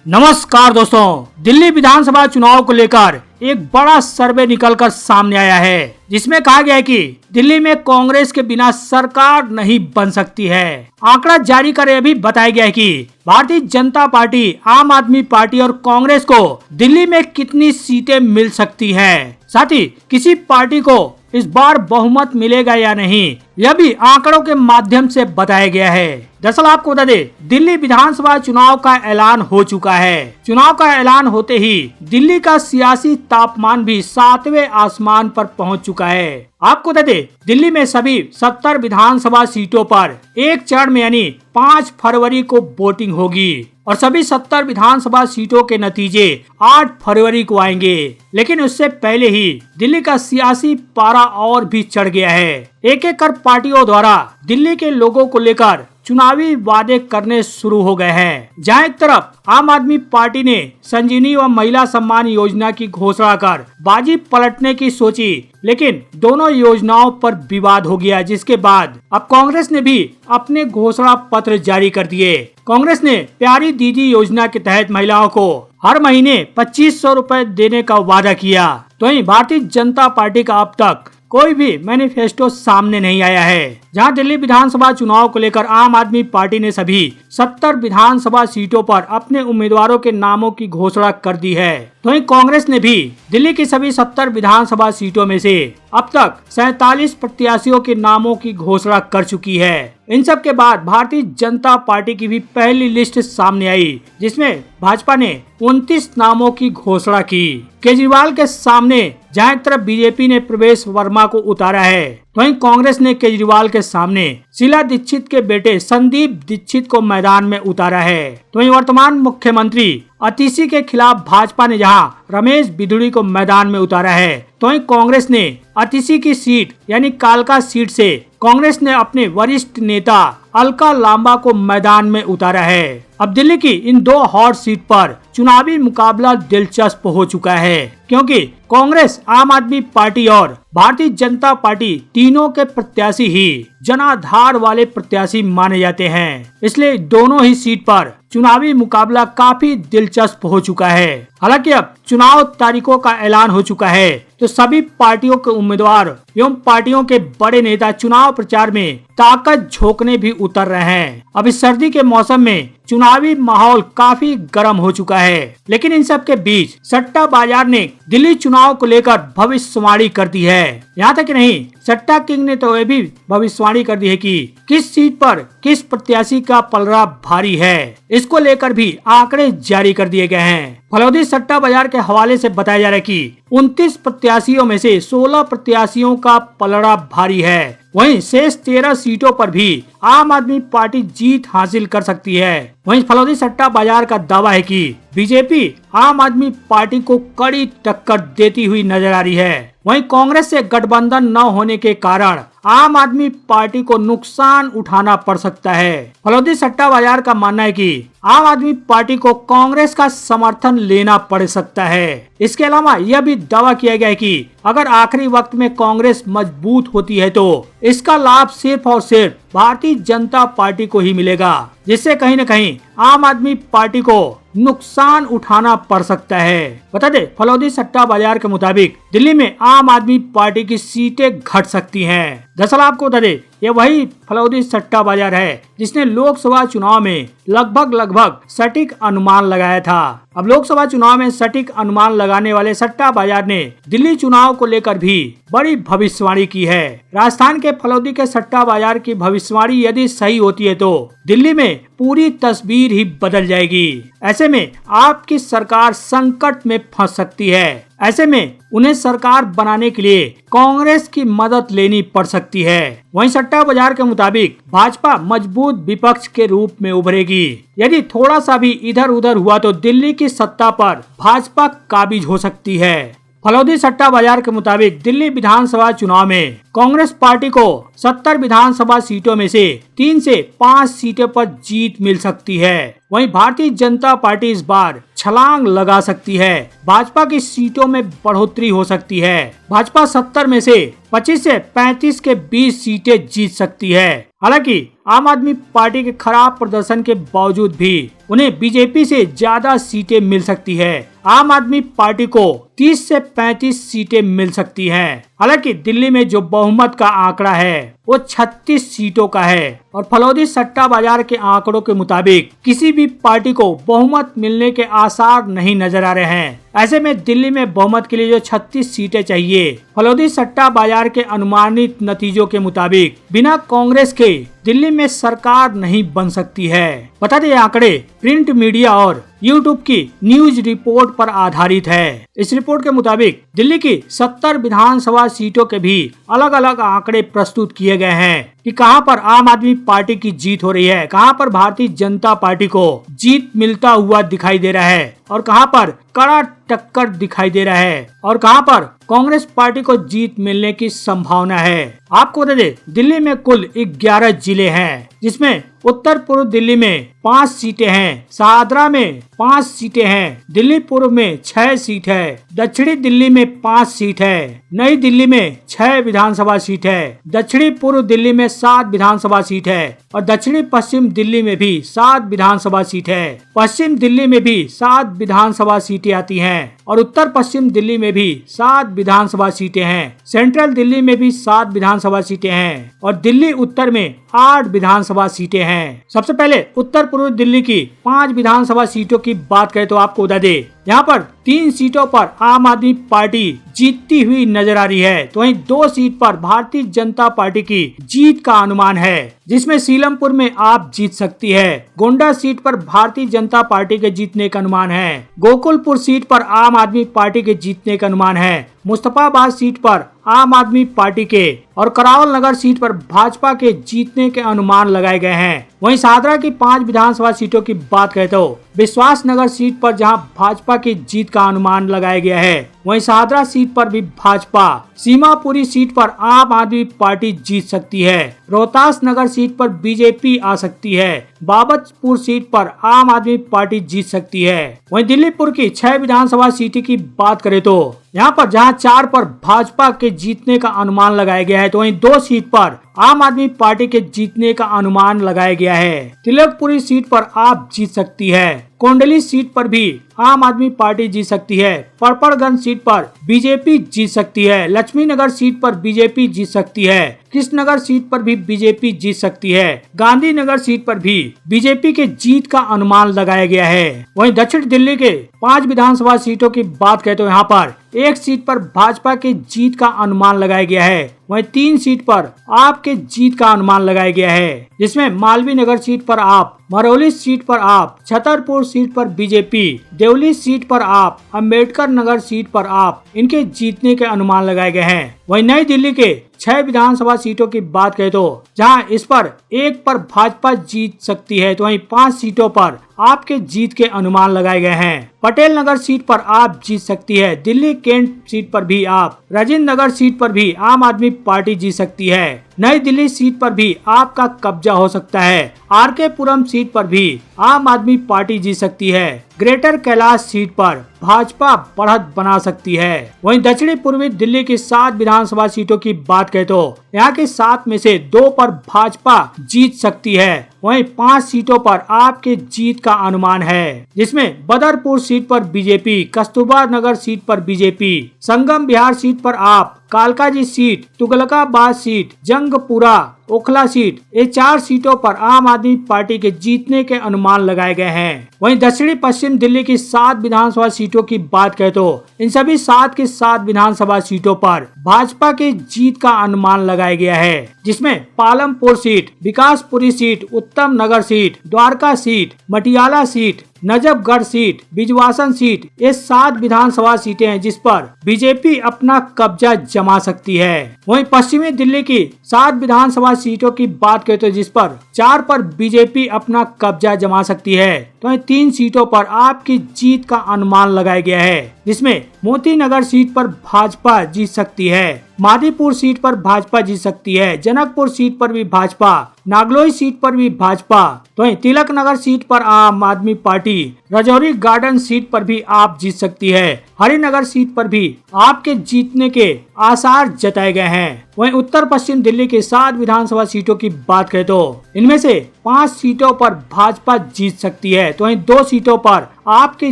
नमस्कार दोस्तों, दिल्ली विधानसभा चुनाव को लेकर एक बड़ा सर्वे निकलकर सामने आया है, जिसमें कहा गया है कि दिल्ली में कांग्रेस के बिना सरकार नहीं बन सकती है। आंकड़ा जारी कर अभी बताया गया है कि भारतीय जनता पार्टी, आम आदमी पार्टी और कांग्रेस को दिल्ली में कितनी सीटें मिल सकती है, साथ ही किसी पार्टी को इस बार बहुमत मिलेगा या नहीं, यह भी आंकड़ों के माध्यम से बताया गया है। दरअसल आपको बता दें, दिल्ली विधानसभा चुनाव का ऐलान हो चुका है। चुनाव का ऐलान होते ही दिल्ली का सियासी तापमान भी 7वें आसमान पर पहुंच चुका है। आपको बता दें, दिल्ली में सभी 70 विधानसभा सीटों पर एक चरण में यानी 5 फरवरी को वोटिंग होगी और सभी 70 विधानसभा सीटों के नतीजे 8 फरवरी को आएंगे। लेकिन उससे पहले ही दिल्ली का सियासी पारा और भी चढ़ गया है। एक एक कर पार्टियों द्वारा दिल्ली के लोगों को लेकर चुनावी वादे करने शुरू हो गए हैं। जहां एक तरफ आम आदमी पार्टी ने संजीवनी व महिला सम्मान योजना की घोषणा कर बाजी पलटने की सोची, लेकिन दोनों योजनाओं पर विवाद हो गया, जिसके बाद अब कांग्रेस ने भी अपने घोषणा पत्र जारी कर दिए। कांग्रेस ने प्यारी दीदी योजना के तहत महिलाओं को हर महीने 2500 रुपए देने का वादा किया। तो वहीं भारतीय जनता पार्टी का अब तक कोई भी मैनिफेस्टो सामने नहीं आया है। जहां दिल्ली विधानसभा चुनाव को लेकर आम आदमी पार्टी ने सभी 70 विधानसभा सीटों पर अपने उम्मीदवारों के नामों की घोषणा कर दी है। तो वहीं कांग्रेस ने भी दिल्ली की सभी 70 विधानसभा सीटों में से अब तक 47 प्रत्याशियों के नामों की घोषणा कर चुकी है। इन सब के बाद भारतीय जनता पार्टी की भी पहली लिस्ट सामने आई, जिसमें भाजपा ने 29 नामों की घोषणा की। केजरीवाल के सामने जहां एक तरफ बीजेपी ने प्रवेश वर्मा को उतारा है, तो वहीं कांग्रेस ने केजरीवाल के सामने शीला दीक्षित के बेटे संदीप दीक्षित को मैदान में उतारा है। तो वहीं वर्तमान मुख्यमंत्री अतीशी के खिलाफ भाजपा ने जहां रमेश बिधूड़ी को मैदान में उतारा है, तो वहीं कांग्रेस ने अतीशी की सीट यानी कालका सीट से कांग्रेस ने अपने वरिष्ठ नेता अलका लांबा को मैदान में उतारा है। अब दिल्ली की इन 2 हॉट सीट पर चुनावी मुकाबला दिलचस्प हो चुका है, क्योंकि कांग्रेस, आम आदमी पार्टी और भारतीय जनता पार्टी तीनों के प्रत्याशी ही जनाधार वाले प्रत्याशी माने जाते हैं। इसलिए दोनों ही सीट पर चुनावी मुकाबला काफी दिलचस्प हो चुका है। हालांकि अब चुनाव तारीखों का ऐलान हो चुका है, तो सभी पार्टियों के उम्मीदवार एवं पार्टियों के बड़े नेता चुनाव प्रचार में ताकत झोंकने भी उतर रहे हैं। अब इस सर्दी के मौसम में चुनावी माहौल काफी गर्म हो चुका है, लेकिन इन सब के बीच सट्टा बाजार ने दिल्ली चुनाव को लेकर भविष्यवाणी कर दी है। यहाँ तक नहीं, सट्टा किंग ने तो यह भी भविष्यवाणी कर दी है कि किस सीट पर किस प्रत्याशी का पलड़ा भारी है। इसको लेकर भी आंकड़े जारी कर दिए गए हैं। फलौदी सट्टा बाजार के हवाले से बताया जा रहा है कि 29 प्रत्याशियों में से 16 प्रत्याशियों का पलड़ा भारी है। वहीं शेष 13 सीटों पर भी आम आदमी पार्टी जीत हासिल कर सकती है। वहीं फलौदी सट्टा बाजार का दावा है कि बीजेपी आम आदमी पार्टी को कड़ी टक्कर देती हुई नजर आ रही है। वहीं कांग्रेस से गठबंधन न होने के कारण आम आदमी पार्टी को नुकसान उठाना पड़ सकता है। फलौदी सट्टा बाजार का मानना है कि आम आदमी पार्टी को कांग्रेस का समर्थन लेना पड़ सकता है। इसके अलावा यह भी दावा किया गया है कि अगर आखिरी वक्त में कांग्रेस मजबूत होती है तो इसका लाभ सिर्फ और सिर्फ भारतीय जनता पार्टी को ही मिलेगा, जिससे कहीं न कहीं आम आदमी पार्टी को नुकसान उठाना पड़ सकता है। बता दे, फलौदी सट्टा बाजार के मुताबिक दिल्ली में आम आदमी पार्टी की सीटें घट सकती हैं। दरअसल आपको बता दे, ये वही फलौदी सट्टा बाजार है जिसने लोकसभा चुनाव में लगभग सटीक अनुमान लगाया था। अब लोकसभा चुनाव में सटीक अनुमान लगाने वाले सट्टा बाजार ने दिल्ली चुनाव को लेकर भी बड़ी भविष्यवाणी की है। राजस्थान के फलौदी के सट्टा बाजार की भविष्यवाणी यदि सही होती है तो दिल्ली में पूरी तस्वीर ही बदल जाएगी। ऐसे में आपकी सरकार संकट में फंस सकती है। ऐसे में उन्हें सरकार बनाने के लिए कांग्रेस की मदद लेनी पड़ सकती है। वहीं सट्टा बाजार के मुताबिक भाजपा मजबूत विपक्ष के रूप में उभरेगी। यदि थोड़ा सा भी इधर उधर हुआ तो दिल्ली की सत्ता पर भाजपा काबिज हो सकती है। फलौदी सट्टा बाजार के मुताबिक दिल्ली विधानसभा चुनाव में कांग्रेस पार्टी को 70 विधानसभा सीटों में से 3 से 5 सीटों पर जीत मिल सकती है। वहीं भारतीय जनता पार्टी इस बार छलांग लगा सकती है। भाजपा की सीटों में बढ़ोतरी हो सकती है। भाजपा 70 में से 25 से 35 के 20 सीटें जीत सकती है। हालांकि आम आदमी पार्टी के खराब प्रदर्शन के बावजूद भी उन्हें बीजेपी से ज्यादा सीटें मिल सकती है। आम आदमी पार्टी को 30 से 35 सीटें मिल सकती हैं। हालांकि दिल्ली में जो बहुमत का आंकड़ा है वो 36 सीटों का है और फलौदी सट्टा बाजार के आंकड़ों के मुताबिक किसी भी पार्टी को बहुमत मिलने के आसार नहीं नजर आ रहे हैं। ऐसे में दिल्ली में बहुमत के लिए जो 36 सीटें चाहिए, फलौदी सट्टा बाजार के अनुमानित नतीजों के मुताबिक बिना कांग्रेस के दिल्ली में सरकार नहीं बन सकती है। बता दें, आंकड़े प्रिंट मीडिया और यूट्यूब की न्यूज रिपोर्ट पर आधारित है। इस रिपोर्ट के मुताबिक दिल्ली की 70 विधानसभा सीटों के भी अलग अलग आंकड़े प्रस्तुत किए गए हैं कि कहां पर आम आदमी पार्टी की जीत हो रही है, कहां पर भारतीय जनता पार्टी को जीत मिलता हुआ दिखाई दे रहा है और कहां पर कड़ा टक्कर दिखाई दे रहा है और कहां पर कांग्रेस पार्टी को जीत मिलने की संभावना है। आपको बता दें, दिल्ली में कुल 11 जिले हैं, जिसमें उत्तर पूर्व दिल्ली में 5 सीटें हैं, शाहदरा में 5 सीटें हैं, दिल्ली पूर्व में 6 सीट है, दक्षिणी दिल्ली में 5 सीट है, नई दिल्ली में 6 विधानसभा सीट है, दक्षिणी पूर्व दिल्ली में 7 विधानसभा सीट है और दक्षिणी पश्चिम दिल्ली में भी 7 विधानसभा सीट है। पश्चिम दिल्ली में भी 7 विधानसभा सीटें आती हैं और उत्तर पश्चिम दिल्ली में भी 7 विधानसभा सीटें हैं। सेंट्रल दिल्ली में भी 7 विधानसभा सीटें हैं और दिल्ली उत्तर में 8 विधानसभा सीटें हैं। सबसे पहले उत्तर पूर्व दिल्ली की 5 विधानसभा सीटों की बात करें तो आपको बता दें, यहाँ पर 3 सीटों पर आम आदमी पार्टी जीतती हुई नजर आ रही है, तो वहीं 2 सीट पर भारतीय जनता पार्टी की जीत का अनुमान है, जिसमें सीलमपुर में आप जीत सकती है। गोंडा सीट पर भारतीय जनता पार्टी के जीतने का अनुमान है। गोकुलपुर सीट पर आम आदमी पार्टी के जीतने का अनुमान है। मुस्तफाबाद सीट पर आम आदमी पार्टी के और करावल नगर सीट पर भाजपा के जीतने के अनुमान लगाए गए हैं। वहीं शाहदरा की 5 विधानसभा सीटों की बात करें तो विश्वास नगर सीट पर जहां भाजपा की जीत का अनुमान लगाया गया है, वहीं शाहदरा सीट पर भी भाजपा, सीमापुरी सीट पर आम आदमी पार्टी जीत सकती है, रोहतास नगर सीट पर बीजेपी आ सकती है, बाबतपुर सीट पर आम आदमी पार्टी जीत सकती है। वहीं दिल्लीपुर की 6 विधानसभा सीटों की बात करें तो यहाँ पर जहां 4 पर भाजपा के जीतने का अनुमान लगाया गया है, तो वहीं 2 सीट पर आम आदमी पार्टी के जीतने का अनुमान लगाया गया है। तिलकपुरी सीट पर आप जीत सकती है। कोंडली सीट पर भी आम आदमी पार्टी जीत सकती है। परपड़गंज सीट पर बीजेपी जीत सकती है। लक्ष्मी नगर सीट पर बीजेपी जीत सकती है। कृष्णनगर सीट पर भी बीजेपी जीत सकती है। गांधीनगर सीट पर भी बीजेपी के जीत का अनुमान लगाया गया है। वहीं दक्षिण दिल्ली के 5 विधानसभा सीटों की बात करें तो यहाँ पर 1 सीट पर भाजपा के जीत का अनुमान लगाया गया है। वहीं 3 सीट पर आपके जीत का अनुमान लगाया गया है, जिसमें मालवीय नगर सीट पर आप, मरौली सीट पर आप, छतरपुर सीट पर बीजेपी, देवली सीट पर आप, अंबेडकर नगर सीट पर आप, इनके जीतने के अनुमान लगाए गए हैं। वहीं नई दिल्ली के 6 विधानसभा सीटों की बात करें तो जहां इस पर 1 पर भाजपा जीत सकती है, तो वहीं 5 सीटों पर आपके जीत के अनुमान लगाए गए हैं। पटेल नगर सीट पर आप जीत सकती है। दिल्ली कैंट सीट पर भी आप, राजेंद्र नगर सीट पर भी आम आदमी पार्टी जीत सकती है। नई दिल्ली सीट पर भी आपका कब्जा हो सकता है। आरके पुरम सीट पर भी आम आदमी पार्टी जीत सकती है। ग्रेटर कैलाश सीट पर भाजपा बढ़त बना सकती है। वहीं दक्षिणी पूर्वी दिल्ली की 7 विधानसभा सीटों की बात करें तो यहाँ के 7 में से 2 पर भाजपा जीत सकती है। वहीं 5 सीटों पर आपके जीत का अनुमान है, जिसमें बदरपुर सीट पर बीजेपी, कस्तूरबा नगर सीट पर बीजेपी, संगम बिहार सीट पर AAP, Kalkaji seat, Tughlakabad seat, Jangpura, Okhla seat, ये 4 सीटों पर आम आदमी पार्टी के जीतने के अनुमान लगाए गए हैं। वहीं दक्षिणी पश्चिम दिल्ली की 7 विधानसभा सीटों की बात करें तो इन सभी 7 के 7 विधानसभा सीटों पर भाजपा के जीत का अनुमान लगाया गया है, जिसमें Palampur seat, Vikaspuri seat, Uttam Nagar seat, Dwarka seat, Matiala seat, Najafgarh seat, Bijwasan seat, ये 7 विधानसभा सीटें हैं जिस पर बीजेपी अपना कब्जा जमा सकती है। वहीं पश्चिमी दिल्ली की 7 विधानसभा सीटों की बात करें तो जिस पर 4 पर बीजेपी अपना कब्जा जमा सकती है, तो 3 सीटों पर आपकी जीत का अनुमान लगाया गया है, जिसमें मोती नगर सीट पर भाजपा जीत सकती है, मादीपुर सीट पर भाजपा जीत सकती है, जनकपुर सीट पर भी भाजपा, नागलोई सीट पर भी भाजपा, तो तिलक नगर सीट पर आम आदमी पार्टी, राजौरी गार्डन सीट पर भी आप जीत सकती है। हरिनगर सीट पर भी आपके जीतने के आसार जताए गए हैं। वहीं उत्तर पश्चिम दिल्ली की 7 विधानसभा सीटों की बात करें तो इनमें से 5 सीटों पर भाजपा जीत सकती है, तो वहीं 2 सीटों पर आपके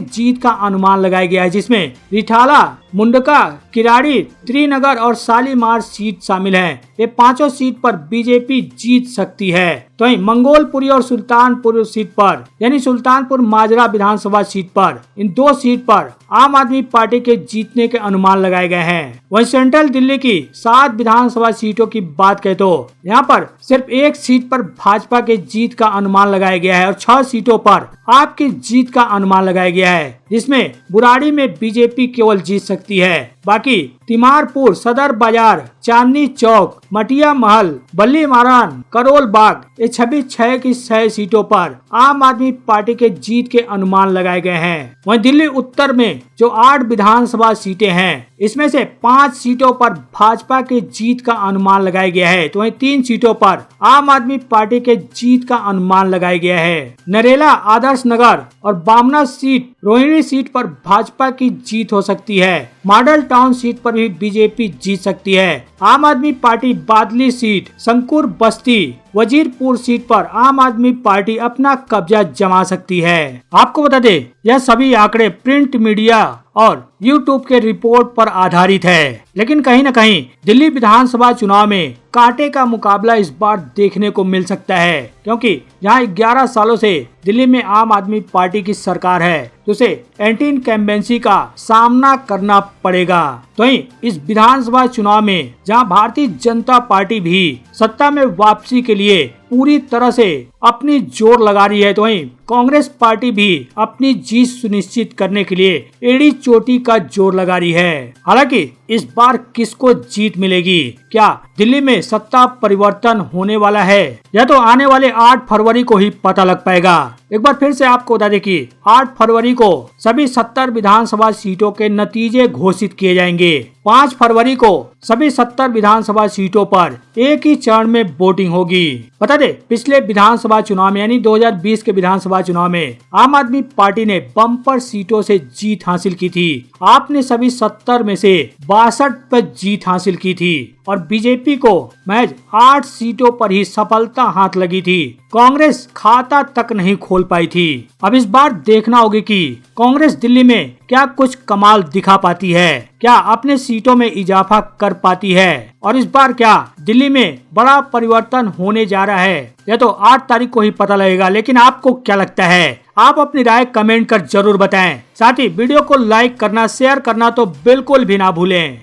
जीत का अनुमान लगाया गया है, जिसमें रिठाला, मुंडका, किराड़ी, त्रिनगर और शालीमार सीट शामिल हैं। ये पांचों सीट पर बीजेपी जीत सकती है। तो वहीं मंगोलपुरी और सुल्तानपुर सीट पर यानी सुल्तानपुर माजरा विधानसभा सीट पर इन 2 सीट पर आम आदमी पार्टी के जीतने के अनुमान लगाए गए हैं। वहीं सेंट्रल दिल्ली की 7 विधानसभा सीटों की बात करें तो यहाँ पर सिर्फ 1 सीट पर भाजपा के जीत का अनुमान लगाया गया है और 6 सीटों पर आपकी जीत का अनुमान लगाया गया है, जिसमें बुराड़ी में बीजेपी केवल जीत सकती है। बाकी तिमारपुर, सदर बाजार, चांदनी चौक, मटिया महल, बल्ली मारान, करोल बाग ये 6 की 6 सीटों पर आम आदमी पार्टी के जीत के अनुमान लगाए गए हैं। वहीं दिल्ली उत्तर में जो 8 विधानसभा सीटें हैं, इसमें से 5 सीटों पर भाजपा के जीत का अनुमान लगाया गया है, तो वहीं 3 सीटों पर आम आदमी पार्टी के जीत का अनुमान लगाया गया है। नरेला, आदर्श नगर और बामना सीट, रोहिणी सीट पर भाजपा की जीत हो सकती है। मॉडल टाउन सीट पर भी बीजेपी जीत सकती है। आम आदमी पार्टी बादली सीट, शंकुर बस्ती, वजीरपुर सीट पर आम आदमी पार्टी अपना कब्जा जमा सकती है। आपको बता दें, यह सभी आंकड़े प्रिंट मीडिया और YouTube के रिपोर्ट पर आधारित है, लेकिन कहीं न कहीं दिल्ली विधानसभा चुनाव में कांटे का मुकाबला इस बार देखने को मिल सकता है, क्योंकि यहाँ 11 सालों से दिल्ली में आम आदमी पार्टी की सरकार है, तो उसे एंटी इनकम्बेंसी का सामना करना पड़ेगा। तो इस विधानसभा चुनाव में जहां भारतीय जनता पार्टी भी सत्ता में वापसी के लिए पूरी तरह से अपनी जोर लगा रही है, तो वहीं कांग्रेस पार्टी भी अपनी जीत सुनिश्चित करने के लिए एड़ी चोटी का जोर लगा रही है। हालांकि इस बार किसको जीत मिलेगी, क्या दिल्ली में सत्ता परिवर्तन होने वाला है, या तो आने वाले 8 फरवरी को ही पता लग पाएगा। एक बार फिर से आपको बता दें कि 8 फरवरी को सभी 70 विधानसभा सीटों के नतीजे घोषित किए जाएंगे। 5 फरवरी को सभी 70 विधानसभा सीटों पर एक ही चरण में वोटिंग होगी। बता दें, पिछले विधानसभा चुनाव में यानी 2020 के विधानसभा चुनाव में आम आदमी पार्टी ने बम्पर सीटों से जीत हासिल की थी। आपने सभी 70 में से 62 पर जीत हासिल की थी और बीजेपी को महज 8 सीटों पर ही सफलता हाथ लगी थी। कांग्रेस खाता तक नहीं खोल पाई थी। अब इस बार देखना होगा कि कांग्रेस दिल्ली में क्या कुछ कमाल दिखा पाती है, क्या अपने सीटों में इजाफा कर पाती है, और इस बार क्या दिल्ली में बड़ा परिवर्तन होने जा रहा है। यह तो 8 तारीख को ही पता लगेगा, लेकिन आपको क्या लगता है? आप अपनी राय कमेंट कर जरूर बताएं। साथ ही वीडियो को लाइक करना, शेयर करना तो बिल्कुल भी ना भूलें।